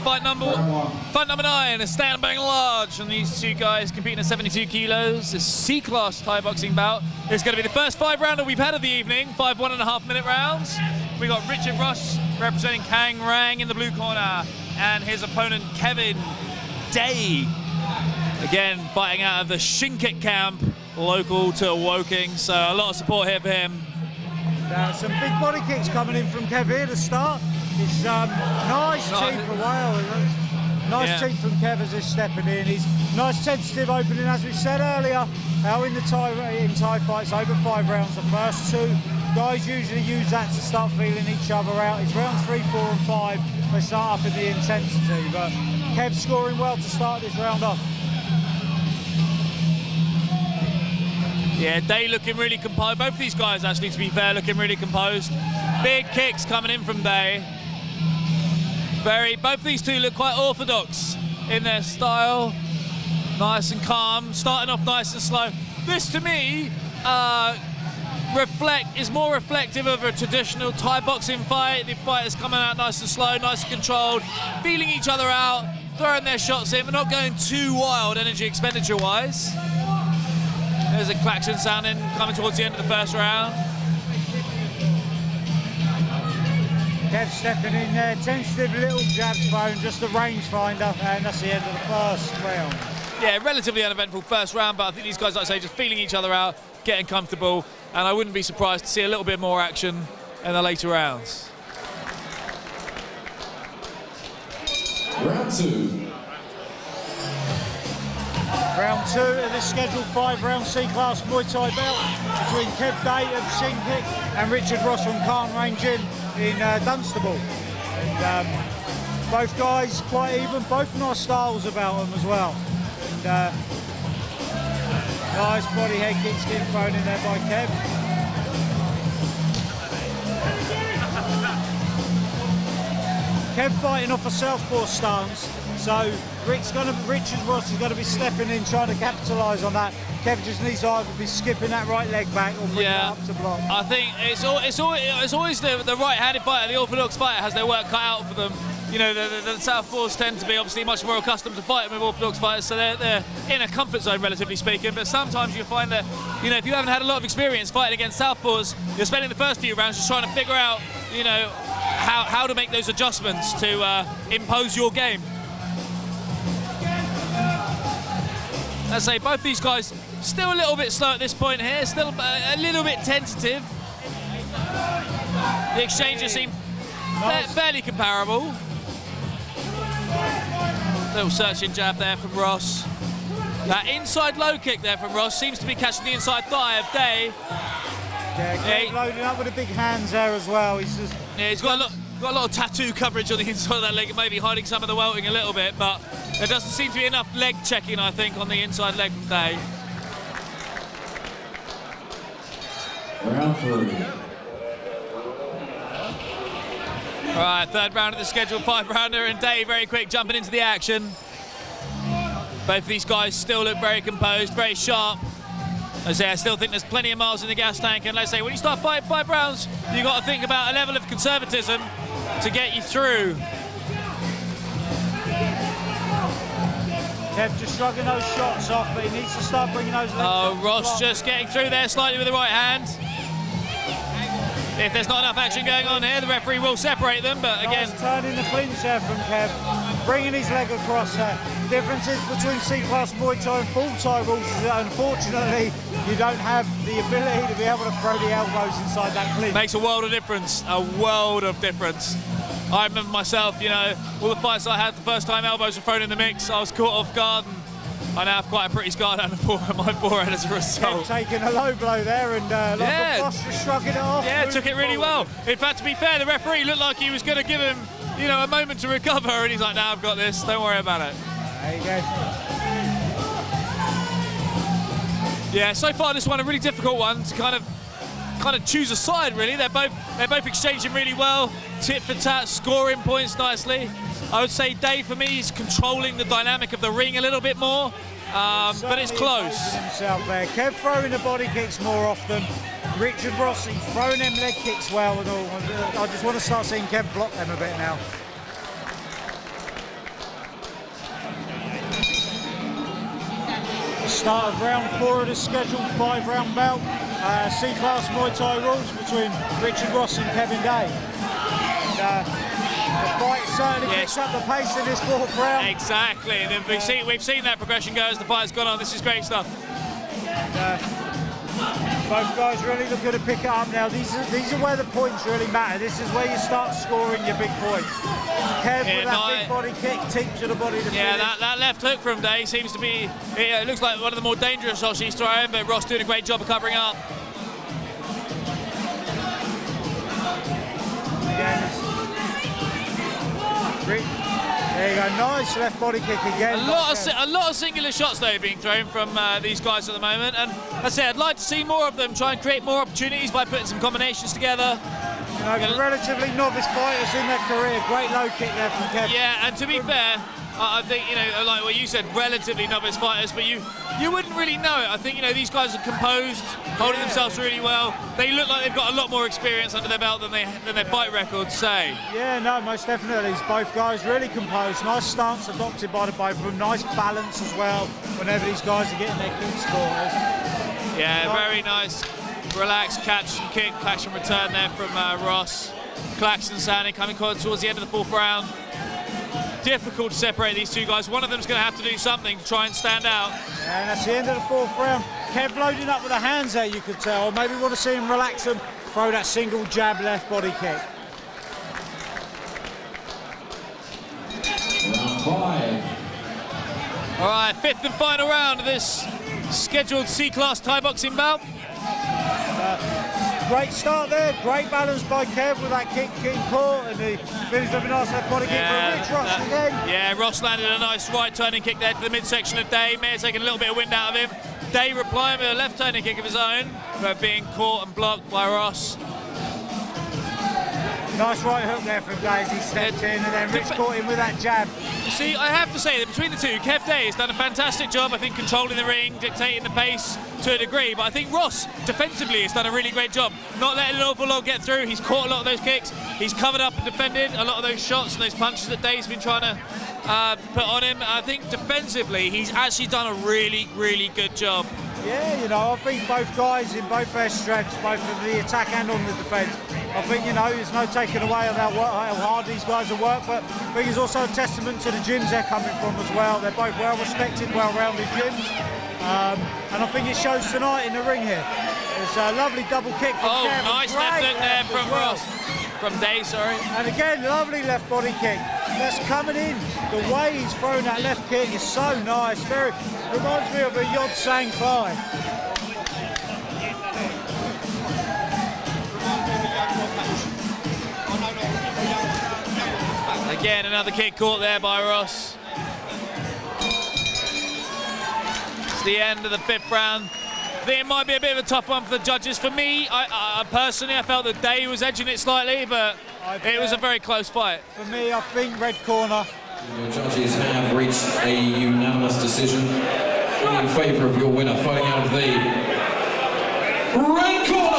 fight number 9, a stand bang large, and these two guys competing at 72 kilos. This C-class Thai boxing bout. It's going to be the first 5-rounder we've had of the evening, 5 1.5-minute rounds. We got Richard Ross representing Kang Rang in the blue corner, and his opponent Kevin Day, again fighting out of the Shinkit camp, local to Woking. So a lot of support here for him. Some big body kicks coming in from Kev here to start. It's nice cheek for Wales. Nice cheek from Kev as he's stepping in. He's nice tentative opening, as we said earlier. How in Thai fights over 5 rounds, the first 2 guys usually use that to start feeling each other out. It's rounds 3, 4 and 5. They start up in the intensity, but Kev's scoring well to start this round off. Yeah, Day looking really composed. Both of these guys, actually, to be fair, looking really composed. Big kicks coming in from Day. Both of these two look quite orthodox in their style. Nice and calm, starting off nice and slow. This, to me, is more reflective of a traditional Thai boxing fight. The fighters coming out nice and slow, nice and controlled, feeling each other out, throwing their shots in, but not going too wild energy expenditure-wise. There's a klaxon sounding coming towards the end of the first round. Kev stepping in there, tentative little jabs thrown, just the rangefinder, and that's the end of the first round. Yeah, relatively uneventful first round, but I think these guys, like I say, just feeling each other out, getting comfortable, and I wouldn't be surprised to see a little bit more action in the later rounds. Round 2. Round 2 of this scheduled 5-round C-class Muay Thai belt between Kev Day of Shinkit and Richard Ross from Khan Range in Dunstable. And both guys quite even, both nice styles about them as well. And, nice body head kicks getting thrown in there by Kev. Kev fighting off a southpaw stance, so Richard Ross is going to be stepping in, trying to capitalise on that. Kev just needs to either be skipping that right leg back or bring it up to block. I think it's always the right-handed fighter, the orthodox fighter, has their work cut out for them. You know, the southpaws tend to be obviously much more accustomed to fighting with orthodox fighters, so they're in a comfort zone, relatively speaking. But sometimes you find that, you know, if you haven't had a lot of experience fighting against southpaws, you're spending the first few rounds just trying to figure out, you know, how to make those adjustments to impose your game. As I say, both these guys still a little bit slow at this point here, still a little bit tentative. The exchanges seem fairly comparable. Little searching jab there from Ross. That inside low kick there from Ross seems to be catching the inside thigh of Day. Yeah, loading up with the big hands there as well. He's got a lot of tattoo coverage on the inside of that leg, and maybe hiding some of the welting a little bit, but there doesn't seem to be enough leg checking, I think, on the inside leg from Day. Round 3. All right, 3rd round of the scheduled 5-rounder, and Day very quick jumping into the action. Both of these guys still look very composed, very sharp. I still think there's plenty of miles in the gas tank, and let's say when you start fighting 5 rounds, you've got to think about a level of conservatism to get you through. Kev just shrugging those shots off, but he needs to start bringing those legs up. Ross just getting through there slightly with the right hand. If there's not enough action going on here, the referee will separate them, but again... Nice turning the clinch there from Kev, bringing his leg across there. The difference is between C-class Muay Thai and full Thai rules is that unfortunately you don't have the ability to be able to throw the elbows inside that clinch. Makes a world of difference, a world of difference. I remember myself, you know, all the fights I had, the first time elbows were thrown in the mix, I was caught off guard, and I now have quite a pretty scar down my forehead as a result. Taking a low blow there, and like a boss just shrugging it off. Yeah, took it really well. In fact, to be fair, the referee looked like he was going to give him, you know, a moment to recover, and he's like, "Now I've got this. Don't worry about it." There you go. Yeah, so far this one a really difficult one to kind of choose a side. Really, they're both exchanging really well, tit for tat, scoring points nicely. I would say Dave, for me, is controlling the dynamic of the ring a little bit more, but it's close. Himself there. Kev throwing the body kicks more often. Richard Rossi throwing them leg kicks well and all. I just want to start seeing Kev block them a bit now. Start of round 4 of the scheduled 5-round bout. C-class Muay Thai rules between Richard Ross and Kevin Day. And, the fight certainly picks up the pace in this 4th round. Exactly, and we've seen that progression go as the fight's gone on. This is great stuff. And, both guys really looking to pick it up now. These are where the points really matter. This is where you start scoring your big points. Kev with that big body kick, teep to the body to finish. That left hook from Day seems to be, it looks like one of the more dangerous shots he's throwing, but Ross doing a great job of covering up. There you go, nice left body kick again. A lot of singular shots though being thrown from these guys at the moment, and as I said, I'd like to see more of them try and create more opportunities by putting some combinations together. You know, for relatively novice fighters in their career, great low kick there from Kevin. Yeah, and to be fair, I think, you know, like what you said, relatively novice fighters, but you wouldn't really know it. I think, you know, these guys are composed, holding themselves really well. They look like they've got a lot more experience under their belt than their fight records say. Yeah, no, most definitely. Both guys really composed. Nice stance adopted by the both of them. Nice balance as well whenever these guys are getting their kicks caught. Yeah, very nice. Relaxed catch and kick, catch and return there from Ross. Claxton sounding coming towards the end of the 4th round. Difficult to separate these two guys. One of them's going to have to do something to try and stand out. Yeah, and that's the end of the 4th round. Kev loading up with the hands there, you could tell. Maybe want to see him relax and throw that single jab left body kick. Round 5. All right, 5th and final round of this scheduled C-class Thai boxing bout. Great start there, great balance by Kev with that kick getting caught, and he finished with a nice left body kick for Rich Ross again. Yeah, Ross landed a nice right turning kick there to the midsection of Day. May have taken a little bit of wind out of him. Day replying with a left turning kick of his own, but being caught and blocked by Ross. Nice right hook there from Day as he stepped in, and then Rich caught him with that jab. You see, I have to say that between the two, Kev Day has done a fantastic job, I think, controlling the ring, dictating the pace to a degree, but I think Ross, defensively, has done a really great job, not letting an awful lot get through. He's caught a lot of those kicks, he's covered up and defended a lot of those shots and those punches that Day's been trying to put on him. I think defensively, he's actually done a really, really good job. Yeah, you know, I think both guys in both their strengths, both in the attack and on the defence. I think, you know, there's no taking away of how hard these guys have worked, but I think it's also a testament to the gyms they're coming from as well. They're both well-respected, well-rounded gyms, and I think it shows tonight in the ring here. It's a lovely double kick from Kevin. Nice left hook there from Ross. From Day, sorry. And again, lovely left body kick. That's coming in. The way he's thrown that left kick is so nice. Very reminds me of a Yod Sang Fly. Again, another kick caught there by Ross. It's the end of the 5th round. I think it might be a bit of a tough one for the judges. For me, I personally, I felt that Day was edging it slightly, but it was a very close fight. For me, I think red corner. Your judges have reached a unanimous decision in favour of your winner, fighting out of the red corner.